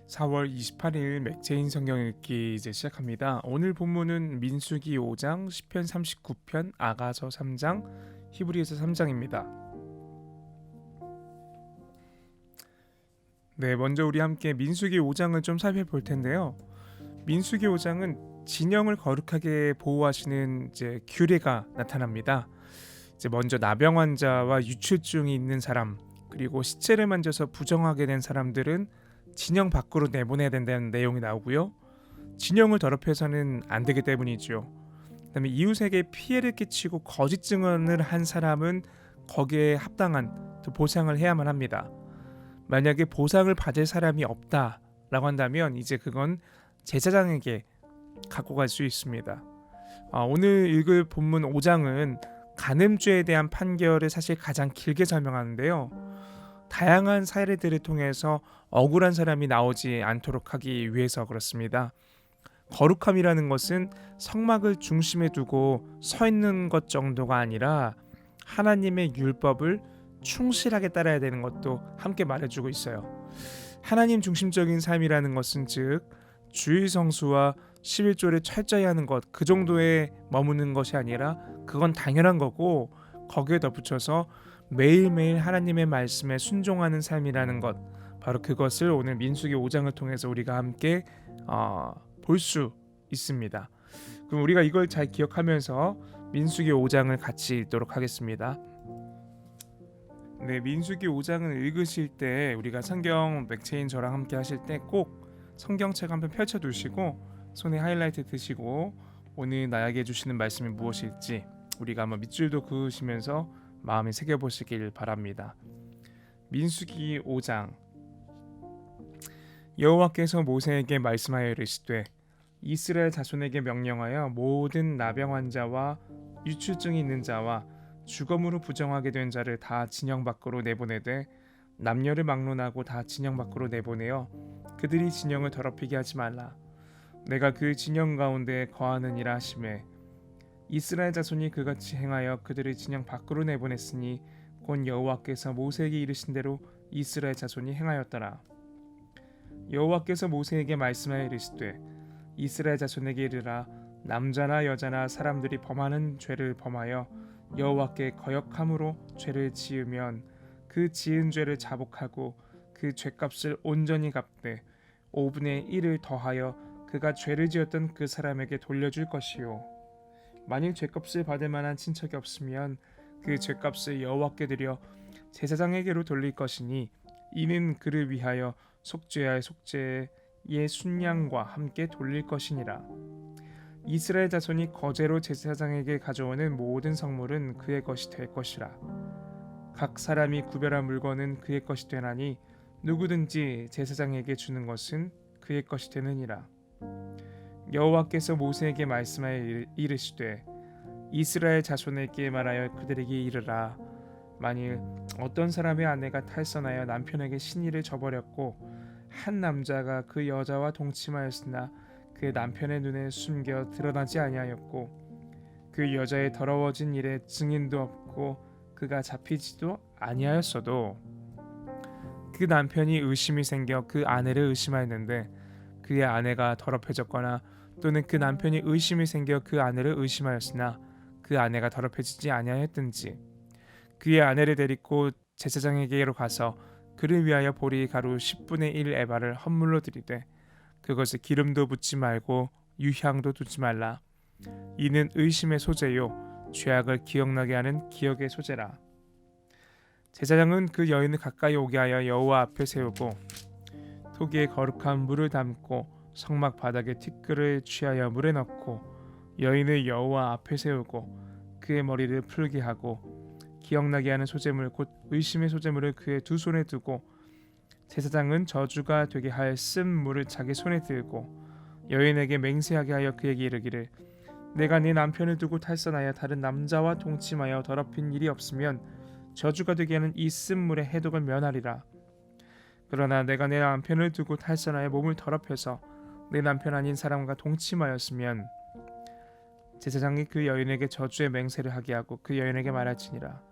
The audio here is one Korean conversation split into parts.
4월 28일 맥체인 성경 읽기 이제 시작합니다. 오늘 본문은 민수기 5장, 시편 39편, 아가서 3장, 히브리서 3장입니다. 네, 먼저 우리 함께 민수기 5장을 좀 살펴볼 텐데요. 민수기 5장은 진영을 거룩하게 보호하시는 이제 규례가 나타납니다. 이제 먼저 나병 환자와 유출증이 있는 사람, 그리고 시체를 만져서 부정하게 된 사람들은 진영 밖으로 내보내야 된다는 내용이 나오고요. 진영을 더럽혀서는 안 되기 때문이죠. 그다음에 이웃에게 피해를 끼치고 거짓 증언을 한 사람은 거기에 합당한 또 보상을 해야만 합니다. 만약에 보상을 받을 사람이 없다라고 한다면 이제 그건 제사장에게 갖고 갈 수 있습니다. 오늘 읽을 본문 5장은 간음죄에 대한 판결을 사실 가장 길게 설명하는데요. 다양한 사례들을 통해서 억울한 사람이 나오지 않도록 하기 위해서 그렇습니다. 거룩함이라는 것은 성막을 중심에 두고 서 있는 것 정도가 아니라 하나님의 율법을 충실하게 따라야 되는 것도 함께 말해주고 있어요. 하나님 중심적인 삶이라는 것은 즉 주일 성수와 11조를 철저히 하는 것, 그 정도에 머무는 것이 아니라 그건 당연한 거고, 거기에 덧붙여서 매일매일 하나님의 말씀에 순종하는 삶이라는 것, 바로 그것을 오늘 민수기 5장을 통해서 우리가 함께 볼 수 있습니다. 그럼 우리가 이걸 잘 기억하면서 민수기 5장을 같이 읽도록 하겠습니다. 네, 민수기 5장을 읽으실 때 우리가 성경 맥체인 저랑 함께 하실 때 꼭 성경책 한번 펼쳐두시고 손에 하이라이트 드시고 오늘 나에게 주시는 말씀이 무엇일지 우리가 한번 밑줄도 그으시면서 마음에 새겨보시길 바랍니다. 민수기 5장. 여호와께서 모세에게 말씀하여 이르시되 이스라엘 자손에게 명령하여 모든 나병 환자와 유출증이 있는 자와 주검으로 부정하게 된 자를 다 진영 밖으로 내보내되 남녀를 막론하고 다 진영 밖으로 내보내어 그들이 진영을 더럽히게 하지 말라. 내가 그 진영 가운데 거하느니라 하시매 이스라엘 자손이 그같이 행하여 그들을 진영 밖으로 내보냈으니 곧 여호와께서 모세에게 이르신 대로 이스라엘 자손이 행하였더라. 여호와께서 모세에게 말씀하여 이르시되 이스라엘 자손에게 이르라. 남자나 여자나 사람들이 범하는 죄를 범하여 여호와께 거역함으로 죄를 지으면 그 지은 죄를 자복하고 그 죄값을 온전히 갚되 5분의 1을 더하여 그가 죄를 지었던 그 사람에게 돌려줄 것이요 만일 죄값을 받을 만한 친척이 없으면 그 죄값을 여호와께 드려 제사장에게로 돌릴 것이니 이는 그를 위하여 속죄할 속죄의 순양과 함께 돌릴 것이니라. 이스라엘 자손이 거제로 제사장에게 가져오는 모든 성물은 그의 것이 될 것이라. 각 사람이 구별한 물건은 그의 것이 되나니 누구든지 제사장에게 주는 것은 그의 것이 되느니라. 여호와께서 모세에게 말씀하여 이르시되 이스라엘 자손에게 말하여 그들에게 이르라. 만일 어떤 사람의 아내가 탈선하여 남편에게 신의를 저버렸고 한 남자가 그 여자와 동침하였으나 그 남편의 눈에 숨겨 드러나지 아니하였고 그 여자의 더러워진 일에 증인도 없고 그가 잡히지도 아니하였어도 그 남편이 의심이 생겨 그 아내를 의심하였는데 그의 아내가 더럽혀졌거나 또는 그 남편이 의심이 생겨 그 아내를 의심하였으나 그 아내가 더럽혀지지 아니하였든지 그의 아내를 데리고 제사장에게로 가서 그를 위하여 보리 가루 10분의 1 에바를 헌물로 드리되 그것을 기름도 붓지 말고 유향도 두지 말라. 이는 의심의 소재요 죄악을 기억나게 하는 기억의 소재라. 제사장은 그 여인을 가까이 오게 하여 여호와 앞에 세우고 토기에 거룩한 물을 담고 성막 바닥에 티끌을 취하여 물에 넣고 여인을 여호와 앞에 세우고 그의 머리를 풀게 하고 기억나게 하는 소재물 곧 의심의 소재물을 그의 두 손에 두고 제사장은 저주가 되게 할 쓴 물을 자기 손에 들고 여인에게 맹세하게 하여 그에게 이르기를 내가 네 남편을 두고 탈선하여 다른 남자와 동침하여 더럽힌 일이 없으면 저주가 되게 하는 이 쓴 물의 해독을 면하리라. 그러나 내가 내 남편을 두고 탈선하여 몸을 더럽혀서 내 남편 아닌 사람과 동침하였으면 제사장이 그 여인에게 저주의 맹세를 하게 하고 그 여인에게 말할지니라.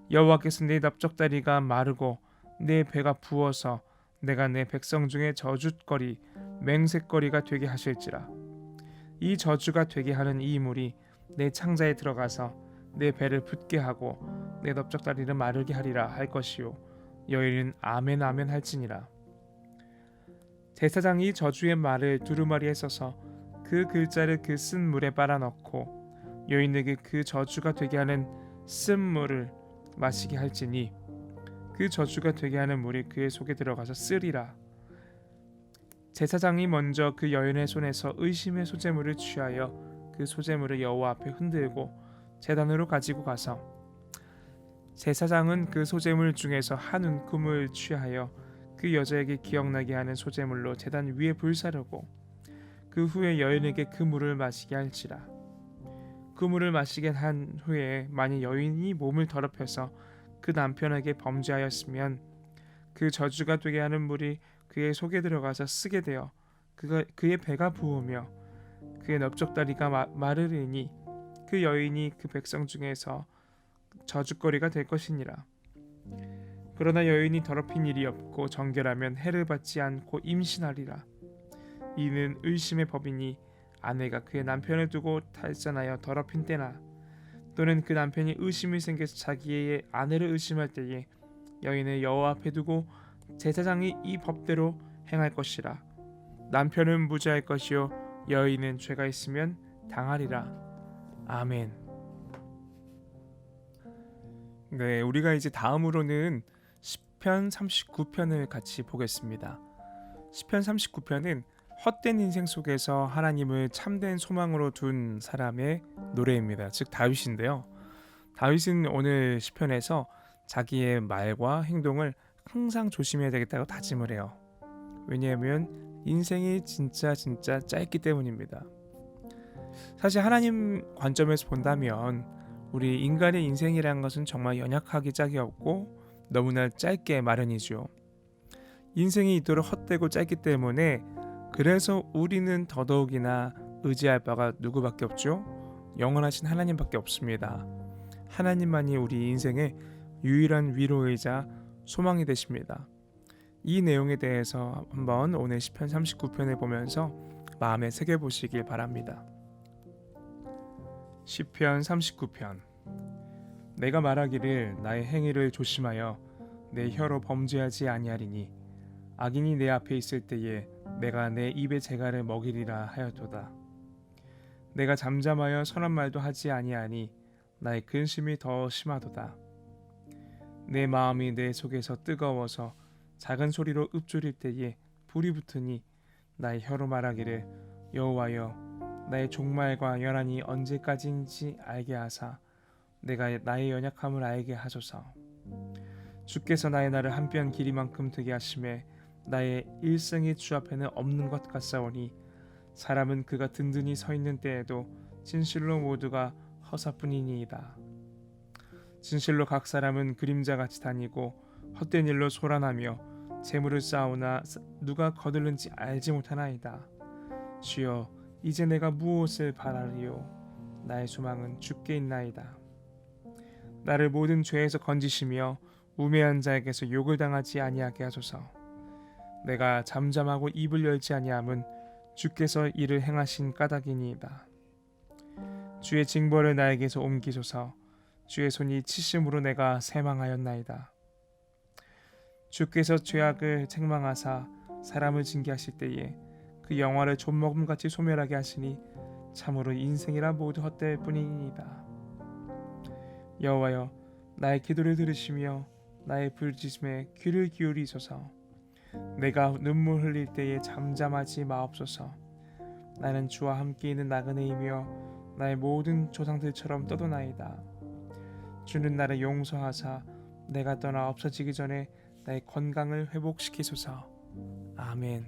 여호와께서 네 납작다리가 마르고 네 배가 부어서 내가 내 백성 중에 저주거리 맹세거리가 되게 하실지라. 이 저주가 되게 하는 이 물이 내 창자에 들어가서 내 배를 붓게 하고 내 넓적다리를 마르게 하리라 할 것이요 여인은 아멘 아멘 할지니라. 제사장이 저주의 말을 두루마리에 써서 그 글자를 그 쓴 물에 빨아 넣고 여인에게 그 저주가 되게 하는 쓴 물을 마시게 할지니 그 저주가 되게 하는 물이 그의 속에 들어가서 쓰리라. 제사장이 먼저 그 여인의 손에서 의심의 소재물을 취하여 그 소재물을 여호와 앞에 흔들고 제단으로 가지고 가서 제사장은 그 소재물 중에서 한 움큼을 취하여 그 여자에게 기억나게 하는 소재물로 제단 위에 불사르고 그 후에 여인에게 그 물을 마시게 할지라. 그 물을 마시게 한 후에 만일 여인이 몸을 더럽혀서 그 남편에게 범죄하였으면 그 저주가 되게 하는 물이 그의 속에 들어가서 쓰게 되어 그의 배가 부으며 그의 넓적다리가 마르리니 그 여인이 그 백성 중에서 저주거리가 될 것이니라. 그러나 여인이 더럽힌 일이 없고 정결하면 해를 받지 않고 임신하리라. 이는 의심의 법이니 아내가 그의 남편을 두고 탈선하여 더럽힌 때나 또는 그 남편이 의심이 생겨서 자기의 아내를 의심할 때에 여인을 여호와 앞에 두고 제사장이 이 법대로 행할 것이라. 남편은 무죄할 것이요 여인은 죄가 있으면 당하리라. 아멘. 네, 우리가 이제 다음으로는 시편 39편을 같이 보겠습니다. 시편 39편은 헛된 인생 속에서 하나님을 참된 소망으로 둔 사람의 노래입니다. 즉 다윗인데요. 다윗은 오늘 시편에서 자기의 말과 행동을 항상 조심해야 되겠다고 다짐을 해요. 왜냐하면 인생이 진짜 짧기 때문입니다. 사실 하나님 관점에서 본다면 우리 인간의 인생이라는 것은 정말 연약하기 짝이 없고 너무나 짧게 마련이죠. 인생이 이토록 헛되고 짧기 때문에 그래서 우리는 더더욱이나 의지할 바가 누구밖에 없죠? 영원하신 하나님밖에 없습니다. 하나님만이 우리 인생의 유일한 위로이자 소망이 되십니다. 이 내용에 대해서 한번 오늘 시편 39편을 보면서 마음에 새겨보시길 바랍니다. 시편 39편. 내가 말하기를 나의 행위를 조심하여 내 혀로 범죄하지 아니하리니 악인이 내 앞에 있을 때에 내가 내 입의 재갈을 먹이리라 하였도다. 내가 잠잠하여 선한 말도 하지 아니하니 나의 근심이 더 심하도다. 내 마음이 내 속에서 뜨거워서 작은 소리로 읊조릴 때에 불이 붙으니 나의 혀로 말하기를 여호와여 나의 종말과 연한이 언제까지인지 알게 하사 내가 나의 연약함을 알게 하소서. 주께서 나의 날을 한 뼘 길이만큼 되게 하심에 나의 일생이 주 앞에는 없는 것 같사오니 사람은 그가 든든히 서 있는 때에도 진실로 모두가 허사뿐이니이다. 진실로 각 사람은 그림자같이 다니고 헛된 일로 소란하며 재물을 쌓으나 누가 거들는지 알지 못하나이다. 주여 이제 내가 무엇을 바라리요. 나의 소망은 주께 있나이다. 나를 모든 죄에서 건지시며 우매한 자에게서 욕을 당하지 아니하게 하소서. 내가 잠잠하고 입을 열지 아니함은 주께서 이를 행하신 까닭이니이다. 주의 징벌을 나에게서 옮기소서. 주의 손이 치심으로 내가 새망하였나이다. 주께서 죄악을 책망하사 사람을 징계하실 때에 그 영화를 좀먹음같이 소멸하게 하시니 참으로 인생이라 모두 헛될 뿐이니이다. 여호와여 나의 기도를 들으시며 나의 부르짖음에 귀를 기울이소서. 내가 눈물 흘릴 때에 잠잠하지 마옵소서. 나는 주와 함께 있는 나그네이며 나의 모든 조상들처럼 떠도나이다. 주는 나를 용서하사 내가 떠나 없어지기 전에 나의 건강을 회복시키소서. 아멘.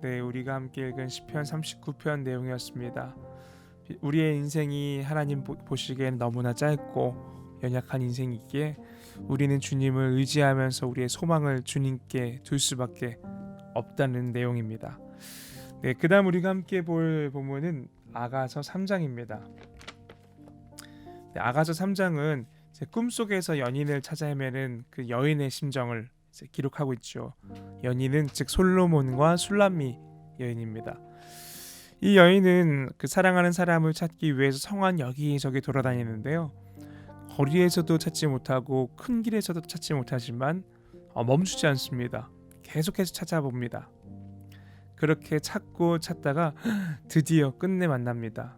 네, 우리가 함께 읽은 시편 39편 내용이었습니다. 우리의 인생이 하나님 보시기엔 너무나 짧고 연약한 인생이기에 우리는 주님을 의지하면서 우리의 소망을 주님께 둘 수밖에 없다는 내용입니다. 네, 그다음 우리가 함께 볼 본문은 아가서 3장입니다. 네, 아가서 3장은 꿈속에서 연인을 찾아 헤매는 그 여인의 심정을 이제 기록하고 있죠. 여인은 즉 솔로몬과 술람미 여인입니다. 이 여인은 그 사랑하는 사람을 찾기 위해서 성안 여기저기 돌아다니는데요. 거리에서도 찾지 못하고 큰 길에서도 찾지 못하지만 멈추지 않습니다. 계속해서 찾아봅니다. 그렇게 찾고 찾다가 드디어 끝내 만납니다.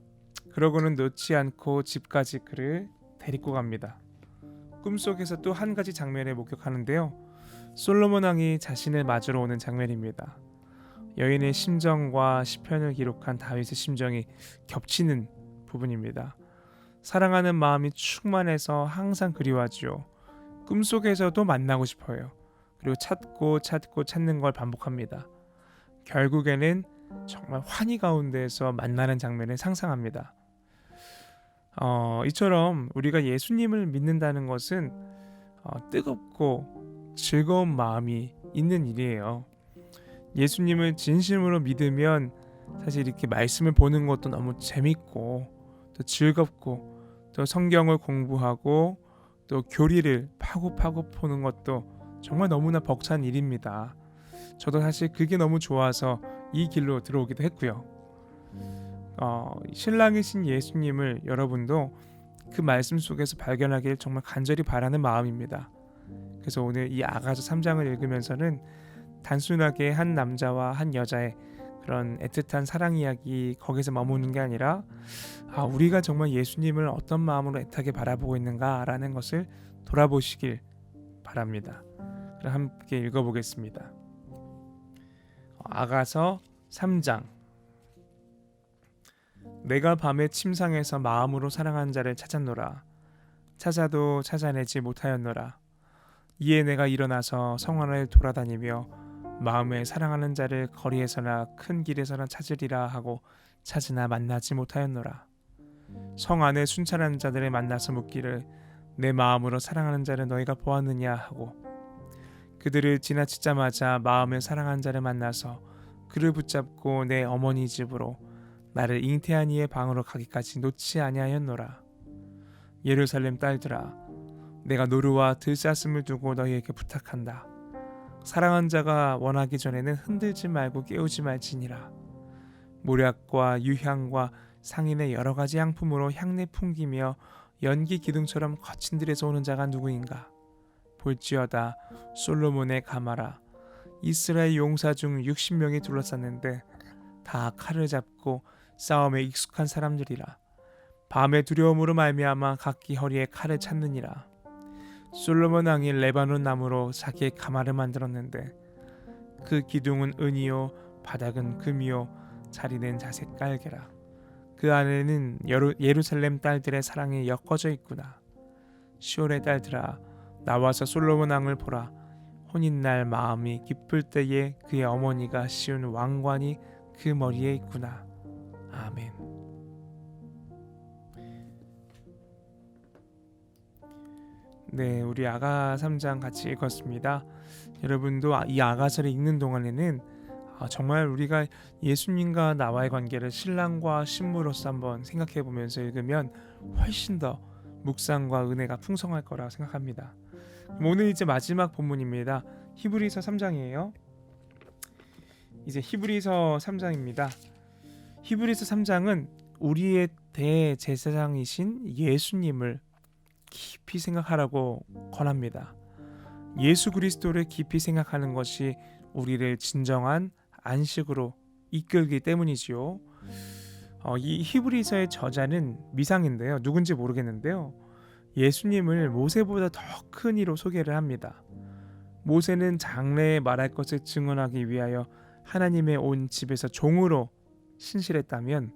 그러고는 놓지 않고 집까지 그를 데리고 갑니다. 꿈속에서 또 한 가지 장면을 목격하는데요. 솔로몬 왕이 자신을 맞으러 오는 장면입니다. 여인의 심정과 시편을 기록한 다윗의 심정이 겹치는 부분입니다. 사랑하는 마음이 충만해서 항상 그리워하지요. 꿈속에서도 만나고 싶어요. 그리고 찾고 찾고 찾는 걸 반복합니다. 결국에는 정말 환희 가운데에서 만나는 장면을 상상합니다. 이처럼 우리가 예수님을 믿는다는 것은 뜨겁고 즐거운 마음이 있는 일이에요. 예수님을 진심으로 믿으면 사실 이렇게 말씀을 보는 것도 너무 재밌고 또 즐겁고 또 성경을 공부하고 또 교리를 파고 보는 것도 정말 너무나 벅찬 일입니다. 저도 사실 그게 너무 좋아서 이 길로 들어오기도 했고요. 신랑이신 예수님을 여러분도 그 말씀 속에서 발견하길 정말 간절히 바라는 마음입니다. 그래서 오늘 이 아가서 3장을 읽으면서는 단순하게 한 남자와 한 여자의 그런 애틋한 사랑 이야기 거기서 머무는 게 아니라 우리가 정말 예수님을 어떤 마음으로 애타게 바라보고 있는가라는 것을 돌아보시길 바랍니다. 그럼 함께 읽어보겠습니다. 아가서 3장. 내가 밤에 침상에서 마음으로 사랑한 자를 찾았노라. 찾아도 찾아내지 못하였노라. 이에 내가 일어나서 성안을 돌아다니며 마음에 사랑하는 자를 거리에서나 큰 길에서나 찾으리라 하고 찾으나 만나지 못하였노라. 성 안에 순찰하는 자들을 만나서 묻기를 내 마음으로 사랑하는 자를 너희가 보았느냐 하고 그들을 지나치자마자 마음에 사랑하는 자를 만나서 그를 붙잡고 내 어머니 집으로 나를 잉태한 이의 방으로 가기까지 놓지 아니하였노라. 예루살렘 딸들아, 내가 노루와 들사슴을 두고 너희에게 부탁한다. 사랑한 자가 원하기 전에는 흔들지 말고 깨우지 말지니라. 모략과 유향과 상인의 여러 가지 향품으로 향내 풍기며 연기 기둥처럼 거친 들에서 오는 자가 누구인가? 볼지어다 솔로몬의 가마라. 이스라엘 용사 중 60명이 둘러쌌는데 다 칼을 잡고 싸움에 익숙한 사람들이라. 밤의 두려움으로 말미암아 각기 허리에 칼을 찾느니라. 솔로몬 왕이 레바논 나무로 자기의 가마를 만들었는데 그 기둥은 은이요 바닥은 금이요 자리는 자색 깔개라. 그 안에는 예루살렘 딸들의 사랑이 엮어져 있구나. 시온의 딸들아, 나와서 솔로몬 왕을 보라. 혼인날 마음이 기쁠 때에 그의 어머니가 씌운 왕관이 그 머리에 있구나. 아멘. 네, 우리 아가 3장 같이 읽었습니다. 여러분도 이 아가서를 읽는 동안에는 정말 우리가 예수님과 나와의 관계를 신랑과 신부로서 한번 생각해 보면서 읽으면 훨씬 더 묵상과 은혜가 풍성할 거라 생각합니다. 오늘 이제 마지막 본문입니다. 히브리서 3장이에요. 이제 히브리서 3장입니다. 히브리서 3장은 우리의 대제사장이신 예수님을 깊이 생각하라고 권합니다. 예수 그리스도를 깊이 생각하는 것이 우리를 진정한 안식으로 이끌기 때문이지요. 이 히브리서의 저자는 미상인데요. 누군지 모르겠는데요. 예수님을 모세보다 더 큰 이로 소개를 합니다. 모세는 장래에 말할 것을 증언하기 위하여 하나님의 온 집에서 종으로 신실했다면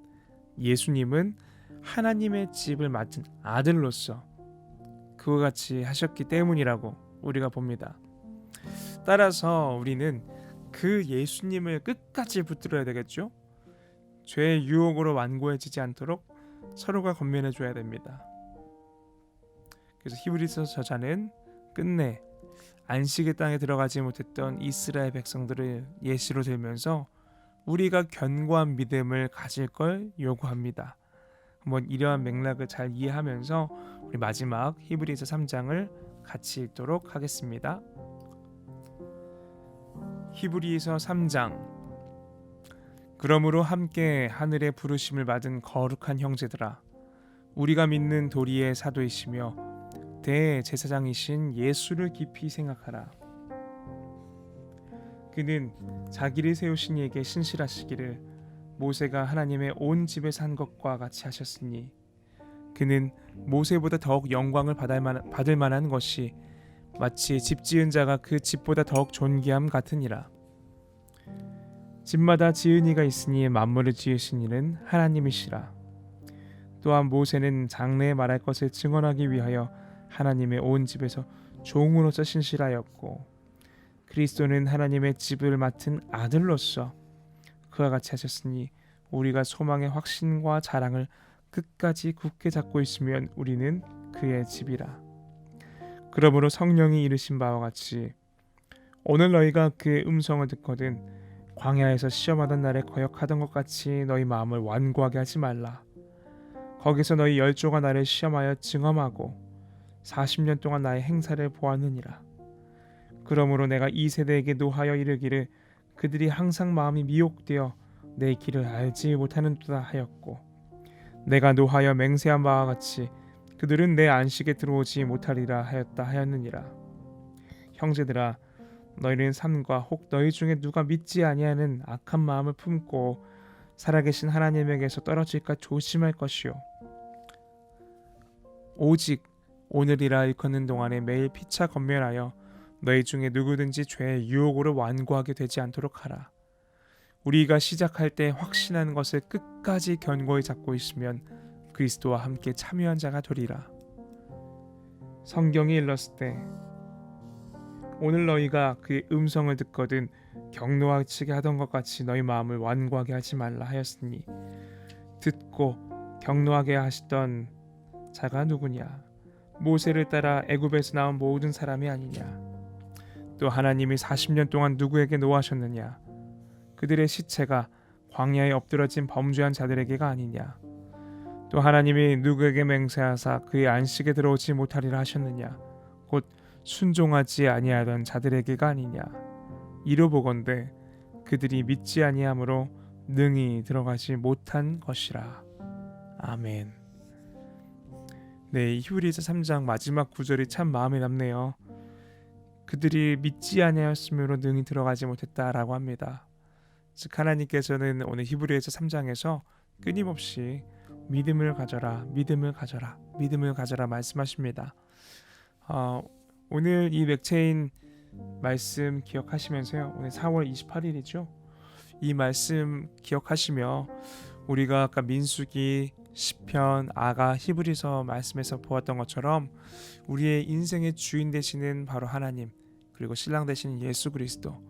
예수님은 하나님의 집을 맡은 아들로서 그와 같이 하셨기 때문이라고 우리가 봅니다. 따라서 우리는 그 예수님을 끝까지 붙들어야 되겠죠. 죄의 유혹으로 완고해지지 않도록 서로가 권면해 줘야 됩니다. 그래서 히브리서 저자는 끝내 안식의 땅에 들어가지 못했던 이스라엘 백성들을 예시로 들면서 우리가 견고한 믿음을 가질 걸 요구합니다. 한번 이러한 맥락을 잘 이해하면서 우리 마지막 히브리서 3장을 같이 읽도록 하겠습니다. 히브리서 3장. 그러므로 함께 하늘의 부르심을 받은 거룩한 형제들아, 우리가 믿는 도리의 사도이시며 대제사장이신 예수를 깊이 생각하라. 그는 자기를 세우신 이에게 신실하시기를 모세가 하나님의 온 집에서 한 것과 같이 하셨으니, 그는 모세보다 더욱 영광을 받을 만한 것이 마치 집 지은 자가 그 집보다 더욱 존귀함 같으니라. 집마다 지은 이가 있으니 만물을 지으신 이는 하나님이시라. 또한 모세는 장래에 말할 것을 증언하기 위하여 하나님의 온 집에서 종으로서 신실하였고, 그리스도는 하나님의 집을 맡은 아들로서 그와 같이 하셨으니, 우리가 소망의 확신과 자랑을 끝까지 굳게 잡고 있으면 우리는 그의 집이라. 그러므로 성령이 이르신 바와 같이 오늘 너희가 그의 음성을 듣거든 광야에서 시험하던 날에 거역하던 것 같이 너희 마음을 완고하게 하지 말라. 거기서 너희 열조가 나를 시험하여 증험하고 40년 동안 나의 행사를 보았느니라. 그러므로 내가 이 세대에게 노하여 이르기를 그들이 항상 마음이 미혹되어 내 길을 알지 못하는도다 하였고, 내가 노하여 맹세한 바와 같이 그들은 내 안식에 들어오지 못하리라 하였느니라. 형제들아, 너희는 삼가 혹 너희 중에 누가 믿지 아니하는 악한 마음을 품고 살아계신 하나님에게서 떨어질까 조심할 것이요, 오직 오늘이라 일컫는 동안에 매일 피차 건면하여 너희 중에 누구든지 죄의 유혹으로 완고하게 되지 않도록 하라. 우리가 시작할 때 확신하는 것을 끝까지 견고히 잡고 있으면 그리스도와 함께 참여한 자가 되리라. 성경이 일렀을 때 오늘 너희가 그의 음성을 듣거든 격노하치게 하던 것 같이 너희 마음을 완고하게 하지 말라 하였으니, 듣고 격노하게 하시던 자가 누구냐? 모세를 따라 애굽에서 나온 모든 사람이 아니냐? 또 하나님이 40년 동안 누구에게 노하셨느냐? 그들의 시체가 광야에 엎드러진 범죄한 자들에게가 아니냐? 또 하나님이 누구에게 맹세하사 그의 안식에 들어오지 못하리라 하셨느냐? 곧 순종하지 아니하던 자들에게가 아니냐? 이로보건대 그들이 믿지 아니함으로 능히 들어가지 못한 것이라. 아멘. 네, 히브리서 3장 마지막 구절이 참 마음에 남네요. 그들이 믿지 아니하였으므로 능히 들어가지 못했다라고 합니다. 즉 하나님께서는 오늘 히브리서 3장에서 끊임없이 믿음을 가져라, 믿음을 가져라, 믿음을 가져라 말씀하십니다. 오늘 이 맥체인 말씀 기억하시면서요, 오늘 4월 28일이죠. 이 말씀 기억하시며 우리가 아까 민수기, 시편, 아가, 히브리서 말씀에서 보았던 것처럼 우리의 인생의 주인 되시는 바로 하나님, 그리고 신랑 되시는 예수 그리스도,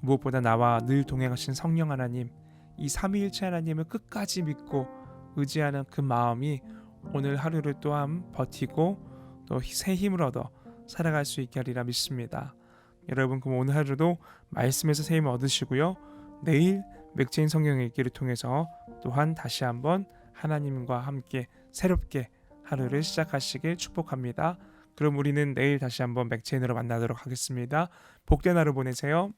무엇보다 나와 늘 동행하신 성령 하나님, 이 삼위일체 하나님을 끝까지 믿고 의지하는 그 마음이 오늘 하루를 또한 버티고 또 새 힘을 얻어 살아갈 수 있게 하리라 믿습니다. 여러분, 그럼 오늘 하루도 말씀에서 새 힘을 얻으시고요, 내일 맥체인 성경 읽기를 통해서 또한 다시 한번 하나님과 함께 새롭게 하루를 시작하시길 축복합니다. 그럼 우리는 내일 다시 한번 맥체인으로 만나도록 하겠습니다. 복된 하루 보내세요.